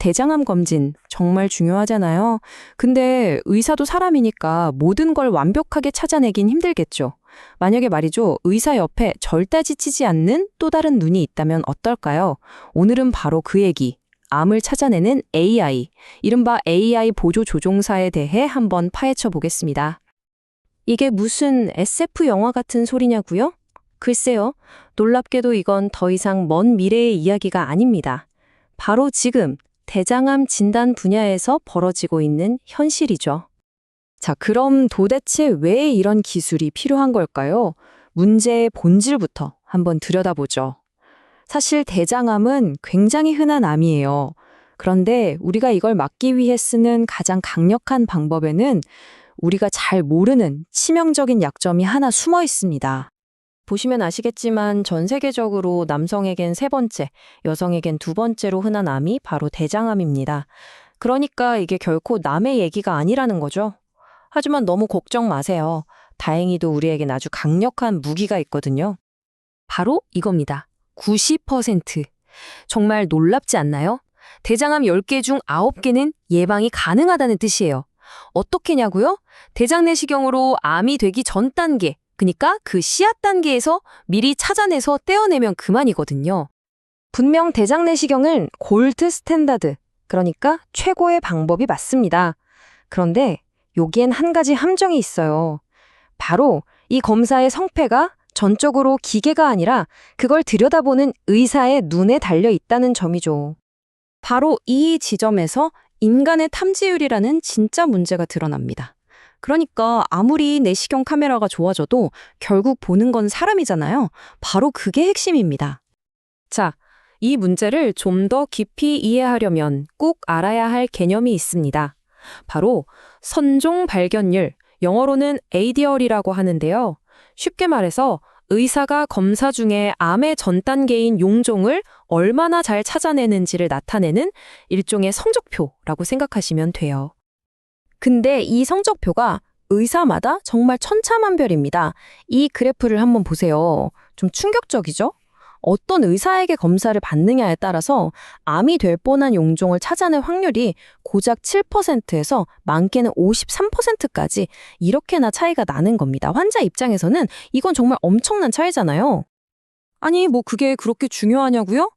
대장암 검진 정말 중요하잖아요. 근데 의사도 사람이니까 모든 걸 완벽하게 찾아내긴 힘들겠죠. 만약에 말이죠, 의사 옆에 절대 지치지 않는 또 다른 눈이 있다면 어떨까요? 오늘은 바로 그 얘기, 암을 찾아내는 AI, 이른바 AI 보조 조종사에 대해 한번 파헤쳐 보겠습니다. 이게 무슨 SF 영화 같은 소리냐고요? 글쎄요, 놀랍게도 이건 더 이상 먼 미래의 이야기가 아닙니다. 바로 지금 대장암 진단 분야에서 벌어지고 있는 현실이죠. 자, 그럼 도대체 왜 이런 기술이 필요한 걸까요? 문제의 본질부터 한번 들여다보죠. 사실 대장암은 굉장히 흔한 암이에요. 그런데 우리가 이걸 막기 위해 쓰는 가장 강력한 방법에는 우리가 잘 모르는 치명적인 약점이 하나 숨어 있습니다. 보시면 아시겠지만 전 세계적으로 남성에겐 세 번째, 여성에겐 두 번째로 흔한 암이 바로 대장암입니다. 그러니까 이게 결코 남의 얘기가 아니라는 거죠. 하지만 너무 걱정 마세요. 다행히도 우리에겐 아주 강력한 무기가 있거든요. 바로 이겁니다. 90%. 정말 놀랍지 않나요? 대장암 10개 중 9개는 예방이 가능하다는 뜻이에요. 어떻게냐고요? 대장 내시경으로 암이 되기 전 단계, 그러니까 그 씨앗 단계에서 미리 찾아내서 떼어내면 그만이거든요. 분명 대장 내시경은 골드 스탠다드, 그러니까 최고의 방법이 맞습니다. 그런데 여기엔 한 가지 함정이 있어요. 바로 이 검사의 성패가 전적으로 기계가 아니라 그걸 들여다보는 의사의 눈에 달려 있다는 점이죠. 바로 이 지점에서 인간의 탐지율이라는 진짜 문제가 드러납니다. 그러니까 아무리 내시경 카메라가 좋아져도 결국 보는 건 사람이잖아요. 바로 그게 핵심입니다. 자, 이 문제를 좀 더 깊이 이해하려면 꼭 알아야 할 개념이 있습니다. 바로 선종 발견율, 영어로는 ADL이라고 하는데요. 쉽게 말해서 의사가 검사 중에 암의 전 단계인 용종을 얼마나 잘 찾아내는지를 나타내는 일종의 성적표라고 생각하시면 돼요. 근데 이 성적표가 의사마다 정말 천차만별입니다. 이 그래프를 한번 보세요. 좀 충격적이죠? 어떤 의사에게 검사를 받느냐에 따라서 암이 될 뻔한 용종을 찾아낼 확률이 고작 7%에서 많게는 53%까지 이렇게나 차이가 나는 겁니다. 환자 입장에서는 이건 정말 엄청난 차이잖아요. 아니, 뭐 그게 그렇게 중요하냐고요?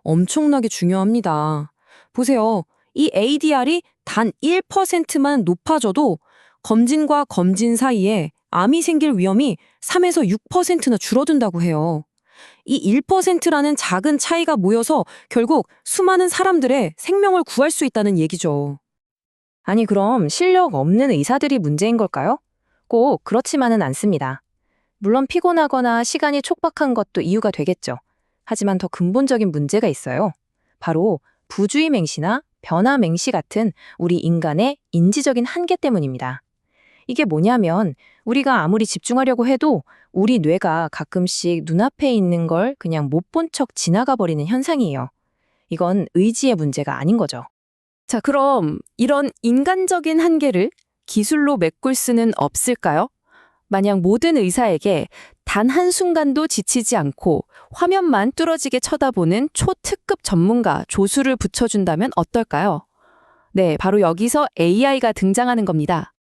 엄청나게 중요합니다. 보세요. 이 ADR이 단 1%만 높아져도 검진과 검진 사이에 암이 생길 위험이 3에서 6%나 줄어든다고 해요. 이 1%라는 작은 차이가 모여서 결국 수많은 사람들의 생명을 구할 수 있다는 얘기죠. 아니, 그럼 실력 없는 의사들이 문제인 걸까요? 꼭 그렇지만은 않습니다. 물론 피곤하거나 시간이 촉박한 것도 이유가 되겠죠. 하지만 더 근본적인 문제가 있어요. 바로 부주의 맹시나 변화 맹시 같은 우리 인간의 인지적인 한계 때문입니다. 이게 뭐냐면 우리가 아무리 집중하려고 해도 우리 뇌가 가끔씩 눈앞에 있는 걸 그냥 못 본 척 지나가 버리는 현상이에요. 이건 의지의 문제가 아닌 거죠. 자, 그럼 이런 인간적인 한계를 기술로 메꿀 수는 없을까요? 만약 모든 의사에게 단 한순간도 지치지 않고 화면만 뚫어지게 쳐다보는 초특급 전문가 조수를 붙여준다면 어떨까요? 네, 바로 여기서 AI가 등장하는 겁니다.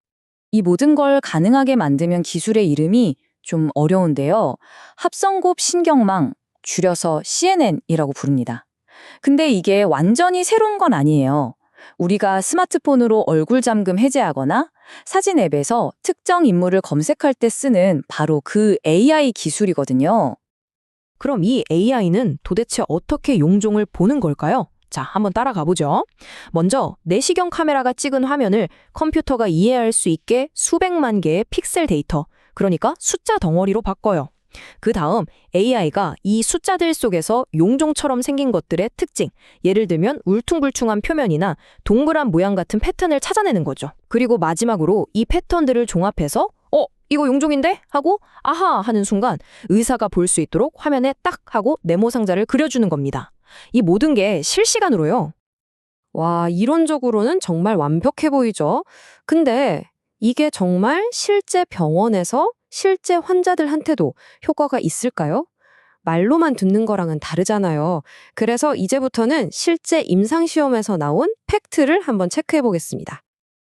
이 모든 걸 가능하게 만들면 기술의 이름이 좀 어려운데요. 합성곱 신경망, 줄여서 CNN이라고 부릅니다. 근데 이게 완전히 새로운 건 아니에요. 우리가 스마트폰으로 얼굴 잠금 해제하거나 사진 앱에서 특정 인물을 검색할 때 쓰는 바로 그 AI 기술이거든요. 그럼 이 AI는 도대체 어떻게 용종을 보는 걸까요? 자, 한번 따라가 보죠. 먼저 내시경 카메라가 찍은 화면을 컴퓨터가 이해할 수 있게 수백만 개의 픽셀 데이터, 그러니까 숫자 덩어리로 바꿔요. 그 다음 AI가 이 숫자들 속에서 용종처럼 생긴 것들의 특징, 예를 들면 울퉁불퉁한 표면이나 동그란 모양 같은 패턴을 찾아내는 거죠. 그리고 마지막으로 이 패턴들을 종합해서 이거 용종인데? 하고 아하 하는 순간 의사가 볼 수 있도록 화면에 딱 하고 네모 상자를 그려주는 겁니다. 이 모든 게 실시간으로요. 와, 이론적으로는 정말 완벽해 보이죠? 근데 이게 정말 실제 병원에서 실제 환자들한테도 효과가 있을까요? 말로만 듣는 거랑은 다르잖아요. 그래서 이제부터는 실제 임상시험에서 나온 팩트를 한번 체크해 보겠습니다.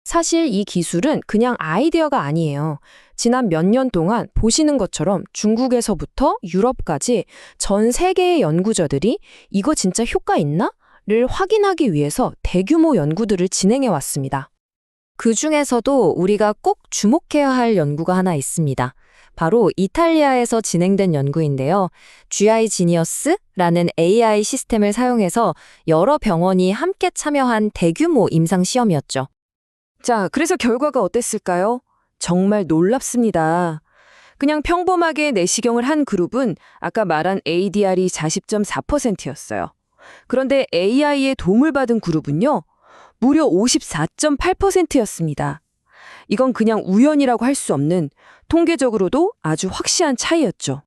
사실 이 기술은 그냥 아이디어가 아니에요. 지난 몇 년 동안 보시는 것처럼 중국에서부터 유럽까지 전 세계의 연구자들이 이거 진짜 효과 있나? 를 확인하기 위해서 대규모 연구들을 진행해 왔습니다. 그 중에서도 우리가 꼭 주목해야 할 연구가 하나 있습니다. 바로 이탈리아에서 진행된 연구인데요. GI 지니어스라는 AI 시스템을 사용해서 여러 병원이 함께 참여한 대규모 임상 시험이었죠. 자, 그래서 결과가 어땠을까요? 정말 놀랍습니다. 그냥 평범하게 내시경을 한 그룹은 아까 말한 ADR이 40.4%였어요. 그런데 AI의 도움을 받은 그룹은요, 무려 54.8%였습니다. 이건 그냥 우연이라고 할 수 없는 통계적으로도 아주 확실한 차이였죠.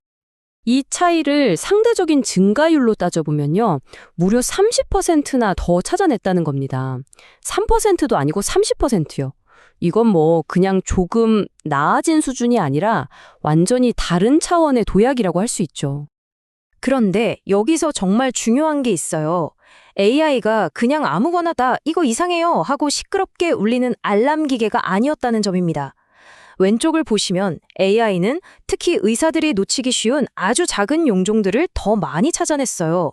이 차이를 상대적인 증가율로 따져보면요. 무려 30%나 더 찾아냈다는 겁니다. 3%도 아니고 30%요. 이건 뭐 그냥 조금 나아진 수준이 아니라 완전히 다른 차원의 도약이라고 할 수 있죠. 그런데 여기서 정말 중요한 게 있어요. AI가 그냥 아무거나 다 이거 이상해요 하고 시끄럽게 울리는 알람 기계가 아니었다는 점입니다. 왼쪽을 보시면 AI는 특히 의사들이 놓치기 쉬운 아주 작은 용종들을 더 많이 찾아냈어요.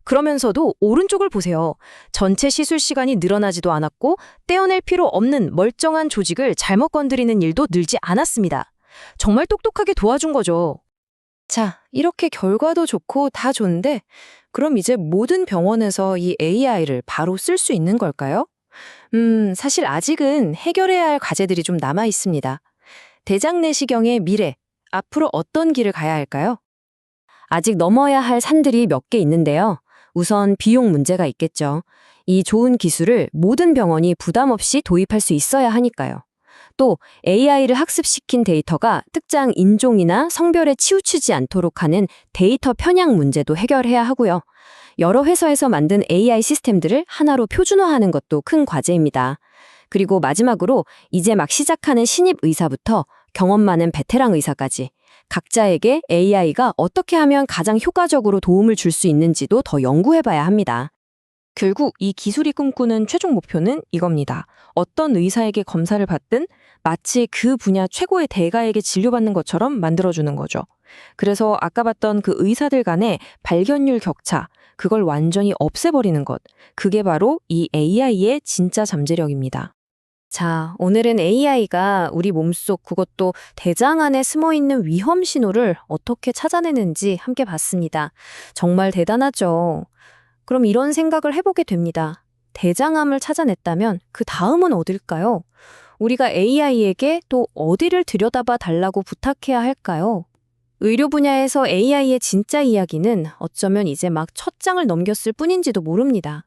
그러면서도 오른쪽을 보세요. 전체 시술 시간이 늘어나지도 않았고 떼어낼 필요 없는 멀쩡한 조직을 잘못 건드리는 일도 늘지 않았습니다. 정말 똑똑하게 도와준 거죠. 자, 이렇게 결과도 좋고 다 좋은데 그럼 이제 모든 병원에서 이 AI를 바로 쓸 수 있는 걸까요? 사실 아직은 해결해야 할 과제들이 좀 남아 있습니다. 대장 내시경의 미래, 앞으로 어떤 길을 가야 할까요? 아직 넘어야 할 산들이 몇 개 있는데요. 우선 비용 문제가 있겠죠. 이 좋은 기술을 모든 병원이 부담 없이 도입할 수 있어야 하니까요. 또 AI를 학습시킨 데이터가 특정 인종이나 성별에 치우치지 않도록 하는 데이터 편향 문제도 해결해야 하고요. 여러 회사에서 만든 AI 시스템들을 하나로 표준화하는 것도 큰 과제입니다. 그리고 마지막으로 이제 막 시작하는 신입 의사부터 경험 많은 베테랑 의사까지 각자에게 AI가 어떻게 하면 가장 효과적으로 도움을 줄 수 있는지도 더 연구해봐야 합니다. 결국 이 기술이 꿈꾸는 최종 목표는 이겁니다. 어떤 의사에게 검사를 받든 마치 그 분야 최고의 대가에게 진료받는 것처럼 만들어주는 거죠. 그래서 아까 봤던 그 의사들 간의 발견율 격차, 그걸 완전히 없애버리는 것. 그게 바로 이 AI의 진짜 잠재력입니다. 자, 오늘은 AI가 우리 몸속 그것도 대장 안에 숨어있는 위험 신호를 어떻게 찾아내는지 함께 봤습니다. 정말 대단하죠. 그럼 이런 생각을 해보게 됩니다. 대장암을 찾아냈다면 그 다음은 어딜까요? 우리가 AI에게 또 어디를 들여다봐 달라고 부탁해야 할까요? 의료 분야에서 AI의 진짜 이야기는 어쩌면 이제 막 첫 장을 넘겼을 뿐인지도 모릅니다.